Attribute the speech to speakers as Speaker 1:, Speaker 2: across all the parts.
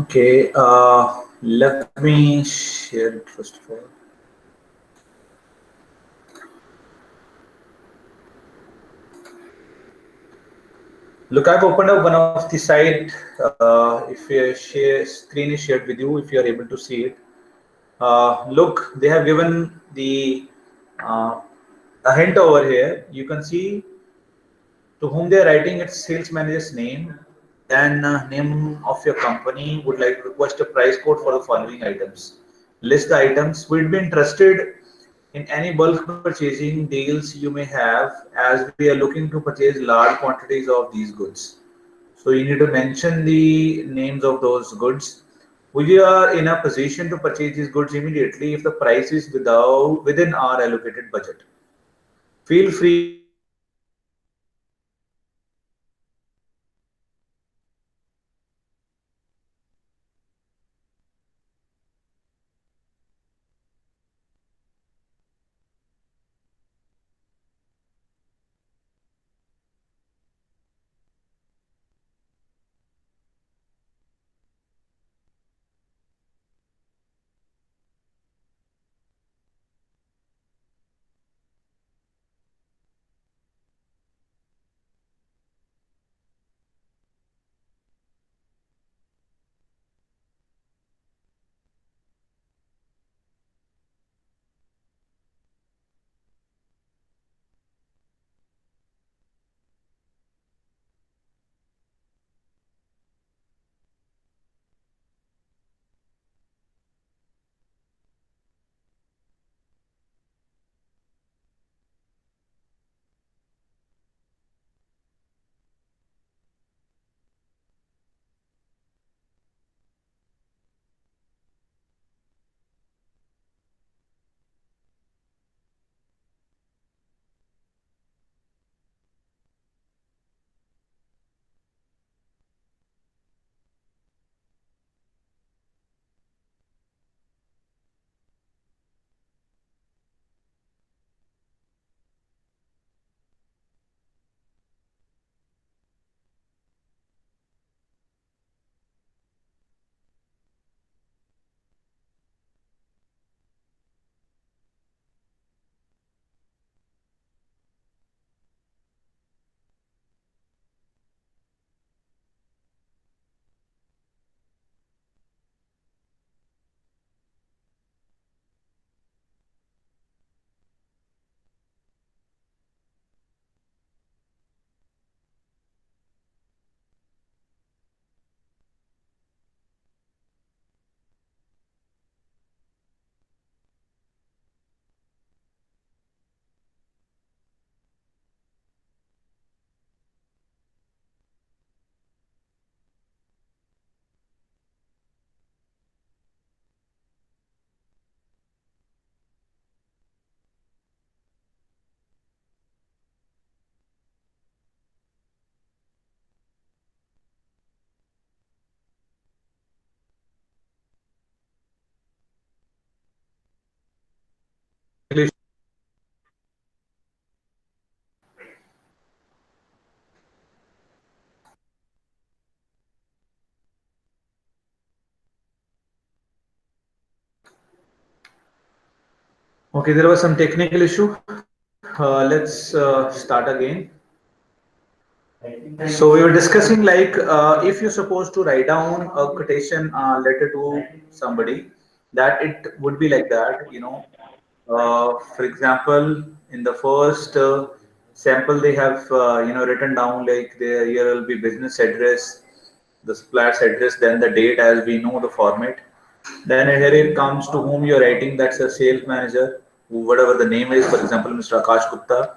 Speaker 1: Okay, let me share it first of all. Look, I've opened up one of the site. If your share screen is shared with you, if you are able to see it, look, they have given the uh, a hint over here. You can see to whom they are writing its sales manager's name, then name of your company, would like to request a price quote for the following items. List the items. We'd be interested in any bulk purchasing deals you may have, as we are looking to purchase large quantities of these goods. So you need to mention the names of those goods. We are in a position to purchase these goods immediately if the price is within our allocated budget. Feel free to mention the price quote below and technical issue. Okay, there was some technical issue. Let's start again. So we were discussing like if you're supposed to write down a quotation letter to somebody, that it would be like that. For example, in the first sample, they have written down like there here will be business address, the supplier's address, then the date as we know the format. Then here it comes to whom you're writing. That's a sales manager, whatever the name is. For example, Mr. Akash Gupta.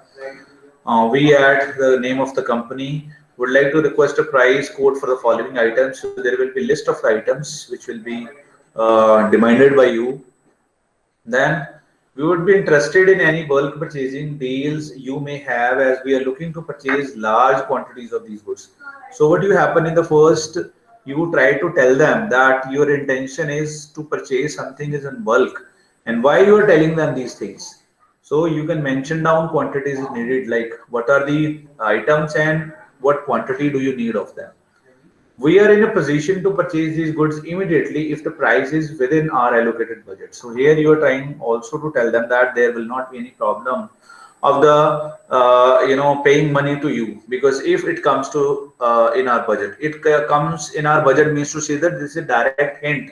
Speaker 1: We at the name of the company would like to request a price quote for the following items. So there will be list of items which will be demanded by you. Then we would be interested in any bulk purchasing deals you may have, as we are looking to purchase large quantities of these goods. So what do you happen in the first? You try to tell them that your intention is to purchase something is in bulk, and why you are telling them these things. So you can mention down quantities needed, like what are the items and what quantity do you need of them. We are in a position to purchase these goods immediately if the price is within our allocated budget. So here you are trying also to tell them that there will not be any problem of the paying money to you, because if it comes to in our budget, it comes in our budget means to say that this is a direct hint.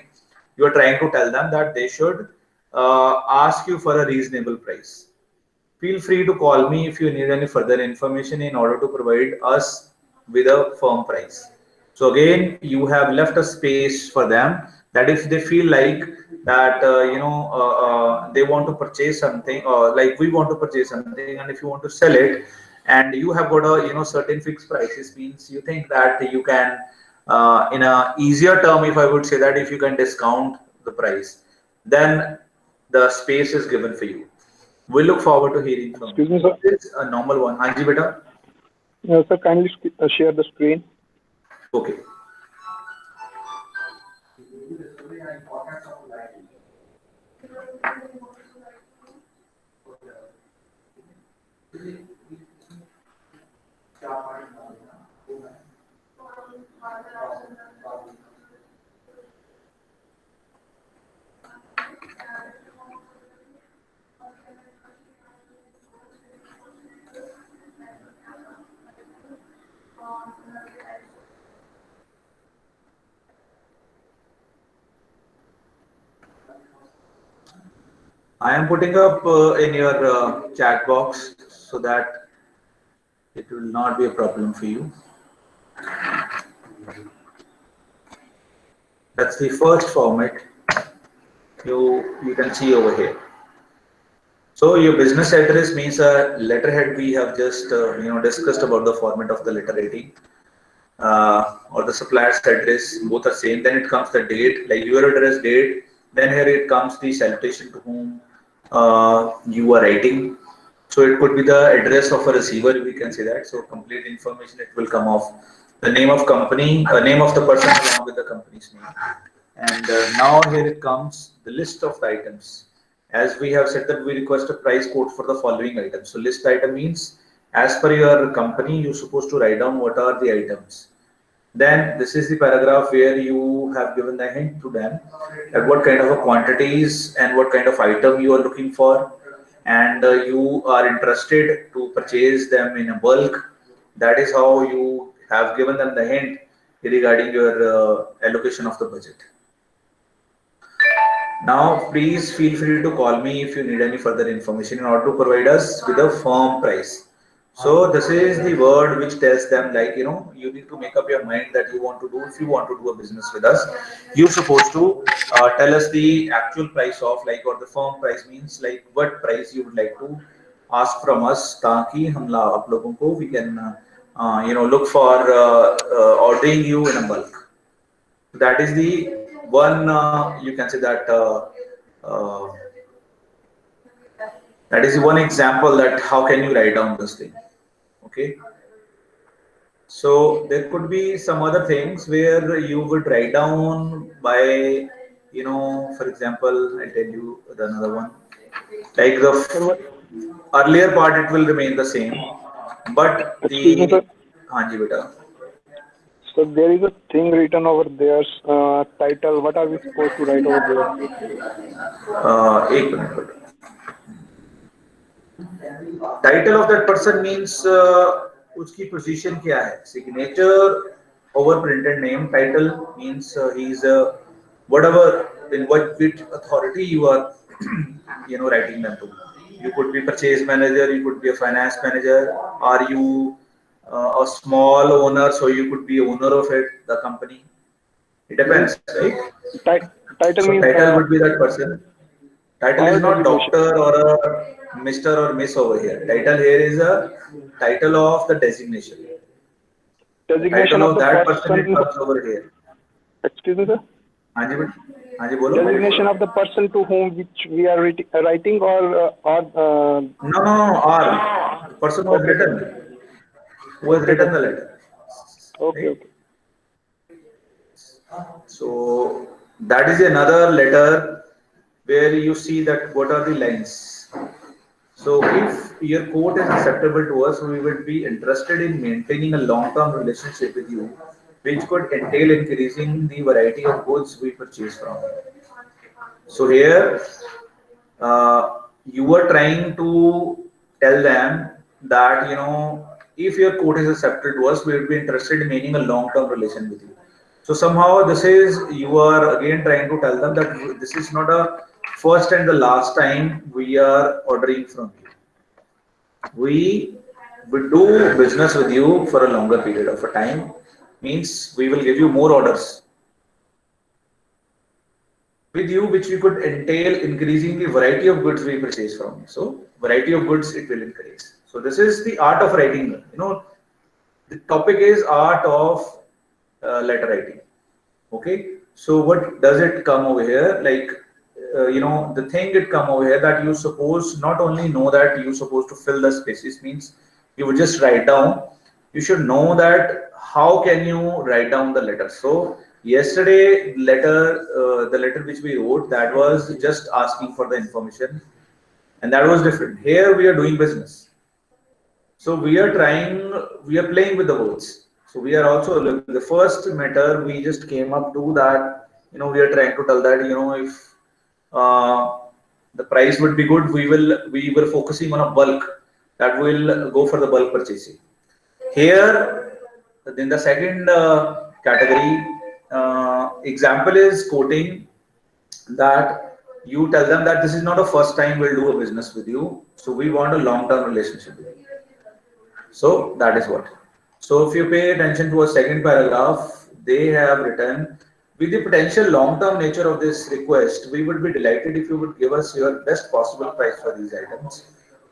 Speaker 1: You are trying to tell them that they should ask you for a reasonable price. Feel free to call me if you need any further information in order to provide us with a firm price. So again, you have left a space for them that if they feel like that they want to purchase something, or like we want to purchase something, and if you want to sell it, and you have got a certain fixed prices, means you think that you can in a easier term, if I would say that if you can discount the price, then the space is given for you. We look forward to hearing from you.
Speaker 2: Excuse me, sir.
Speaker 1: This is a normal one. Hanji beta.
Speaker 2: Sir, kindly share the screen.
Speaker 1: Okay. I am putting up in your chat box so that it will not be a problem for you. That's the first format you can see over here. So your business address means a letterhead. We have just discussed about the format of the letter rating, or the supplier's address. Both are same. Then it comes the date, like your address date. Then here it comes the salutation to whom you are writing. So it could be the address of a receiver, we can say that. So complete information, it will come off the name of company, name of the person along with the company's name. And now here it comes the list of the items. As we have said that we request a price quote for the following items. So list item means as per your company, you're supposed to write down what are the items. Then this is the paragraph where you have given the hint to them that what kind of a quantities and what kind of item you are looking for, and you are interested to purchase them in a bulk. That is how you have given them the hint regarding your allocation of the budget. Now, please feel free to call me if you need any further information in order to provide us with a firm price. So this is the word which tells them, like, you need to make up your mind that you want to do. If you want to do a business with us, you're supposed to tell us the actual price of, like, or the firm price means like what price you would like to ask from us, ताकि हम आप लोगों को we can look for ordering you in a bulk. That is the one you can say that uh, that is one example that how can you write down this thing. Okay, so there could be some other things where you would write down by for example, I'll tell you another one, like the earlier part it will remain the same, but
Speaker 2: Excuse me,
Speaker 1: the
Speaker 2: sir.
Speaker 1: Hanji beta.
Speaker 2: So there is a thing written over there, title. What are we supposed to write over there?
Speaker 1: एक minute बेटा. Title of that person means उसकी position क्या है? Signature over printed name. Title means he is whatever in which authority you are writing them to. You could be purchase manager, you could be a finance manager. Are you a small owner, so you could be owner of it, the company. It depends, right?
Speaker 2: Title
Speaker 1: So
Speaker 2: means
Speaker 1: title would be that person. Title is not doctor or a Mr. or Miss over here. Title here is a title of the designation.
Speaker 2: Designation
Speaker 1: Title
Speaker 2: of
Speaker 1: of
Speaker 2: the
Speaker 1: that person it
Speaker 2: person.
Speaker 1: comes over here.
Speaker 2: Excuse me, sir.
Speaker 1: हाँ जी बोलो.
Speaker 2: Designation of the person to whom which we are writing, or
Speaker 1: No, or the person who has written. Who has written the letter.
Speaker 2: Okay,
Speaker 1: Right?
Speaker 2: okay.
Speaker 1: So that is another letter where you see that what are the lines. So if your quote is acceptable to us, we would be interested in maintaining a long-term relationship with you. which could entail increasing the variety of goods we purchase from. So here, you are trying to tell them that, if your quote is accepted to us, we would be interested in maintaining a long-term relation with you. So somehow this is, you are again trying to tell them that this is not a first and the last time we are ordering from you. We will do business with you for a longer period of a time, means we will give you more orders with you, which we could entail increasing the variety of goods we purchase from you. So variety of goods it will increase. So this is the art of writing. The topic is art of letter writing. Okay. So what does it come over here? Like, the thing it come over here that you suppose not only know that you supposed to fill the spaces, means you would just write down. You should know that how can you write down the letter. So yesterday the letter which we wrote, that was just asking for the information, and that was different. Here we are doing business. So we are playing with the words. So we are also, the first matter we just came up to that, we are trying to tell that, if uh, the price would be good, we were focusing on a bulk, that will go for the bulk purchasing. Here, in the second category, example is quoting that you tell them that this is not a first time we'll do a business with you. So we want a long-term relationship with you. So that is what. So if you pay attention to a second paragraph, they have written, with the potential long-term nature of this request, we would be delighted if you would give us your best possible price for these items.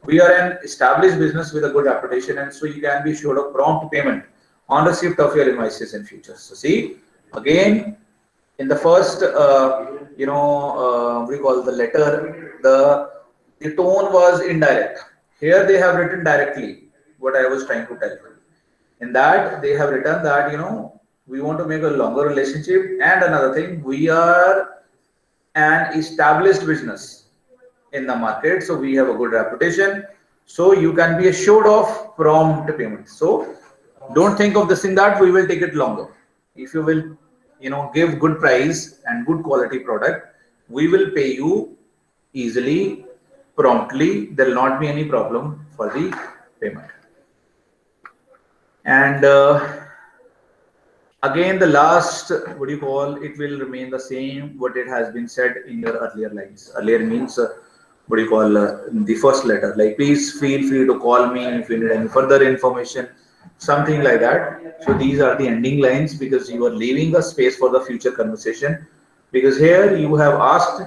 Speaker 1: We are an established business with a good reputation, and so you can be assured of prompt payment on receipt of your invoices in future. So see, again, in the first, what we call the letter, the tone was indirect. Here they have written directly what I was trying to tell you. In that, they have written that, we want to make a longer relationship, and another thing, we are an established business in the market, so we have a good reputation, so you can be assured of prompt payment. So don't think of this thing that we will take it longer. If you will, give good price and good quality product, we will pay you easily, promptly. There will not be any problem for the payment. And again, the last, what do you call, it will remain the same what it has been said in your earlier lines. Earlier means, what do you call, the first letter, like, please feel free to call me if you need any further information, something like that. So these are the ending lines, because you are leaving a space for the future conversation, because here you have asked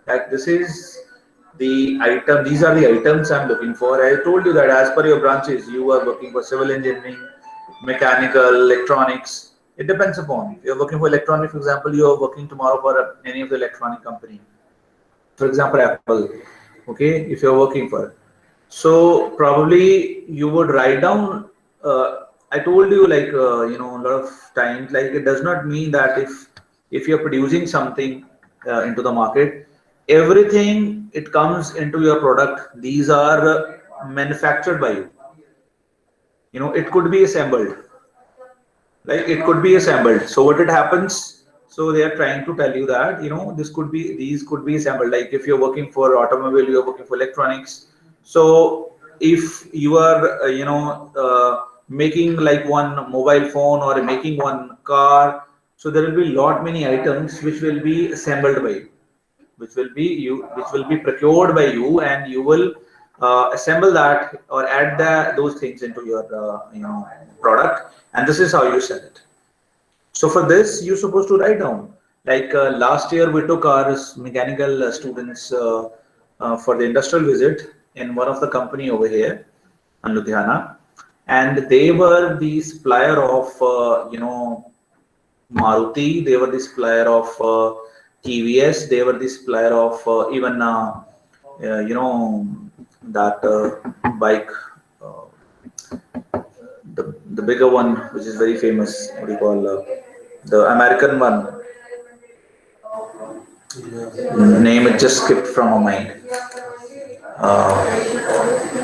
Speaker 1: that this is the item, these are the items I'm looking for. I told you that as per your branches, you are working for civil engineering, mechanical, electronics. It depends upon. If you're working for electronic, for example, you are working tomorrow for any of the electronic company. For example, Apple. Okay, if you're working for. So probably you would write down. I told you, like, a lot of times, like, it does not mean that if you're producing something into the market, everything it comes into your product, these are manufactured by you. It could be assembled. Like, it could be assembled. So what it happens? So they are trying to tell you that, these could be assembled. Like, if you're working for automobile, you're working for electronics. So if you are, making like one mobile phone or making one car, so there will be lot many items which will be assembled by you, which will be procured by you, and you will assemble that or add those things into your product, and this is how you sell it. So for this, you're supposed to write down. Like, last year we took our mechanical students for the industrial visit in one of the company over here in Ludhiana, and they were the supplier of Maruti. They were the supplier of TVS. They were the supplier of even that bike, the bigger one, which is very famous. What do you call, the American one? Name it just skipped from my mind.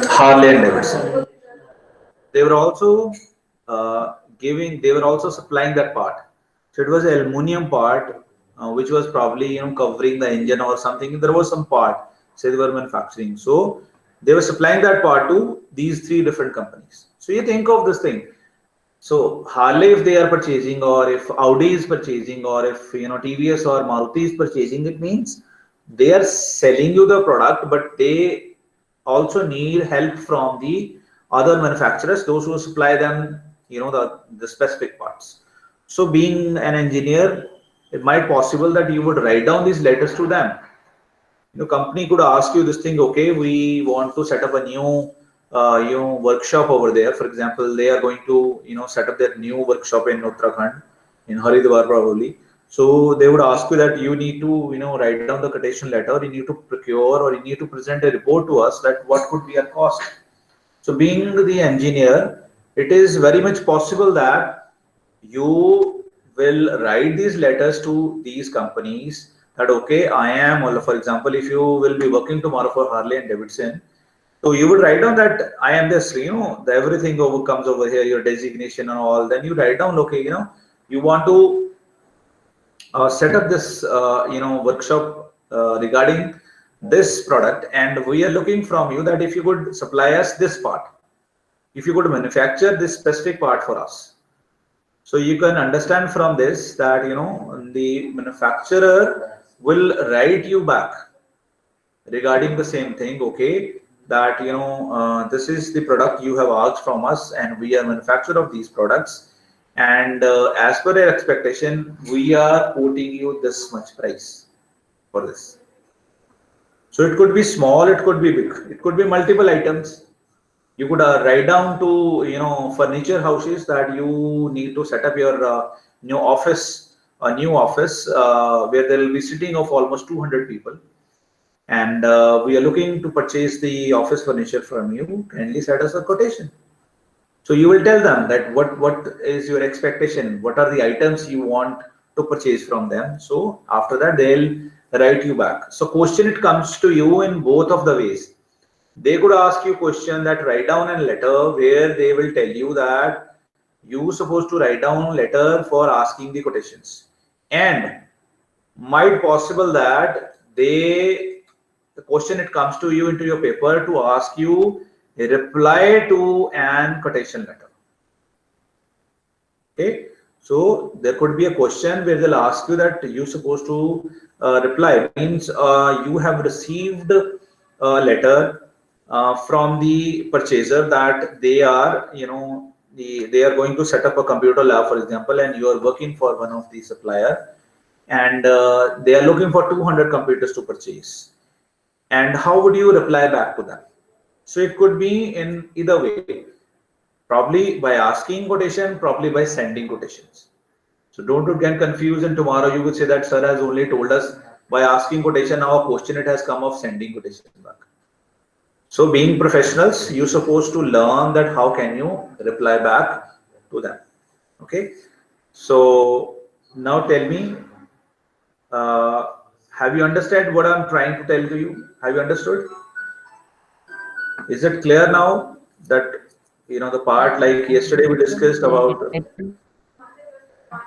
Speaker 1: Harley and Davidson. They were also giving, they were also supplying that part. So it was an aluminum part, which was probably, you know, covering the engine or something. There was some part, say they were manufacturing. So they were supplying that part to these three different companies. So you think of this thing. So Harley, if they are purchasing, or if Audi is purchasing, or if, you know, TVS or Maruti is purchasing, it means they are selling you the product, but they also need help from the other manufacturers, those who supply them, you know, the specific parts. So being an engineer, it might possible that you would write down these letters to them. You know, company could ask you this thing, okay, we want to set up a new you know, workshop over there. For example, they are going to, you know, set up their new workshop in Uttarakhand, in Haridwar probably. So they would ask you that you need to, you know, write down the quotation letter, you need to procure, or you need to present a report to us that what could be our cost. So being the engineer, it is very much possible that you will write these letters to these companies that, okay, I am, or for example, if you will be working tomorrow for Harley and Davidson, so you would write down that I am this, you know, the everything over comes over here, your designation and all. Then you write down, okay, you know, you want to set up this, you know, workshop regarding this product, and we are looking from you that if you could supply us this part, if you could manufacture this specific part for us. So you can understand from this that, you know, the manufacturer will write you back regarding the same thing, okay, that, you know, this is the product you have asked from us, and we are manufacturer of these products, and as per your expectation, we are quoting you this much price for this. So it could be small, it could be big, it could be multiple items. You could write down to, you know, furniture houses that you need to set up your new office, a new office where there will be sitting of almost 200 people, and we are looking to purchase the office furniture from you. Kindly set us a quotation. So you will tell them that what is your expectation, what are the items you want to purchase from them. So after that, they'll write you back. So question, it comes to you in both of the ways. They could ask you question that write down a letter where they will tell you that you supposed to write down letter for asking the quotations, and might possible that the question, it comes to you into your paper to ask you a reply to an quotation letter. Okay, so there could be a question where they'll ask you that you supposed to reply, means you have received a letter from the purchaser that they are, you know, they are going to set up a computer lab, for example, and you are working for one of the supplier, and they are looking for 200 computers to purchase. And how would you reply back to them? So it could be in either way, probably by asking quotation, probably by sending quotations. So don't get confused, and tomorrow you would say that sir has only told us by asking quotation, now a question it has come of sending quotation back. So being professionals, you're supposed to learn that how can you reply back to them. Okay, so now tell me, have you understood what I'm trying to tell to you? Have you understood? Is it clear now that, you know, the part like yesterday we discussed about?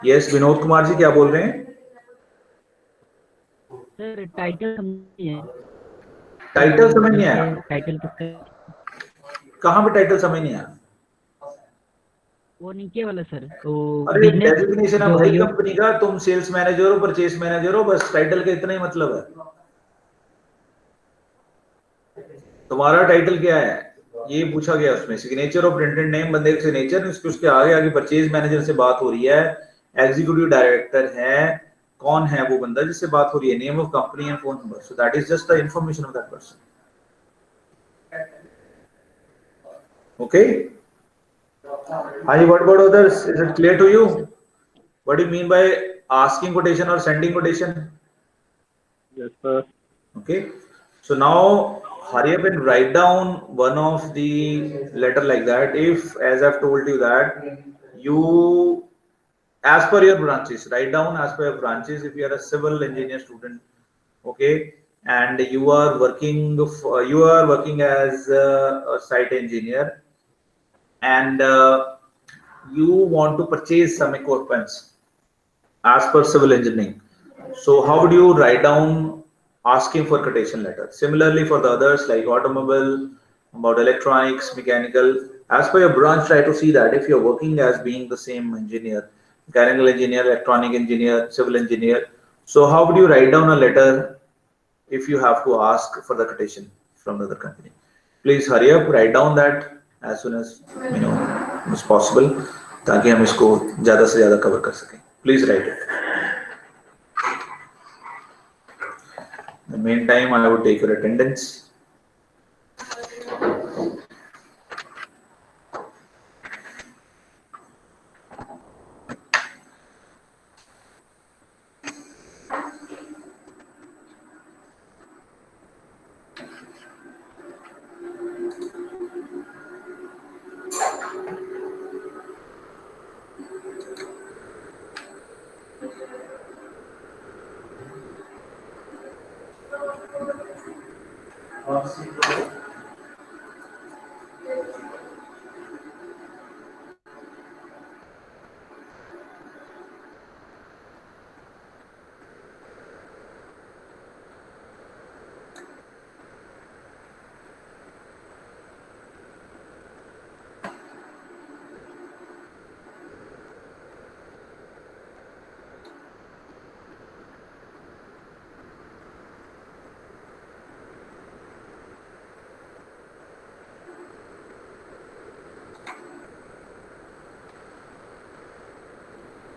Speaker 1: Yes, Vinod Kumar ji, क्या बोल रहे हैं?
Speaker 3: Sir title समझ नहीं है.
Speaker 1: Title समझ नहीं आया?
Speaker 3: टाइटल किसका?
Speaker 1: कहाँ पे टाइटल समझ नहीं आया?
Speaker 3: वो नीचे वाला सर. तो
Speaker 1: अरे डेजिग्नेशन है भाई कंपनी का, तुम सेल्स मैनेजर हो, परचेस मैनेजर हो, बस टाइटल का इतना ही मतलब है. तुम्हारा टाइटल क्या है ये पूछा गया उसमें. सिग्नेचर और प्रिंटेड नेम, बंदे का सिग्नेचर, उसके आगे आगे परचेज मैनेजर से बात हो रही है, एग्जीक्यूटिव डायरेक्टर है, कौन है वो बंदा जिससे बात हो रही है, name of company and phone number. So that is just the information of that person. Okay, what about others? Is it clear to you? What do you mean by asking quotation or sending quotation?
Speaker 2: Yes, sir.
Speaker 1: Okay, so now hurry up and write down one of the letter like that. If, as I've told you, that you, as per your branches, write down as per your branches. If you are a civil engineer student, okay, and you are working as a site engineer, and you want to purchase some equipments as per civil engineering. So how would you write down asking for quotation letter? Similarly for the others like automobile, about electronics, mechanical, as per your branch, try to see that if you're working as being the same engineer, mechanical engineer, electronic engineer, civil engineer. So how would you write down a letter if you have to ask for the quotation from the other company? Please hurry up, write down that as soon as as possible, ताकि हम इसको ज़्यादा से ज़्यादा cover कर सकें. Please write it. In the meantime, I would take your attendance.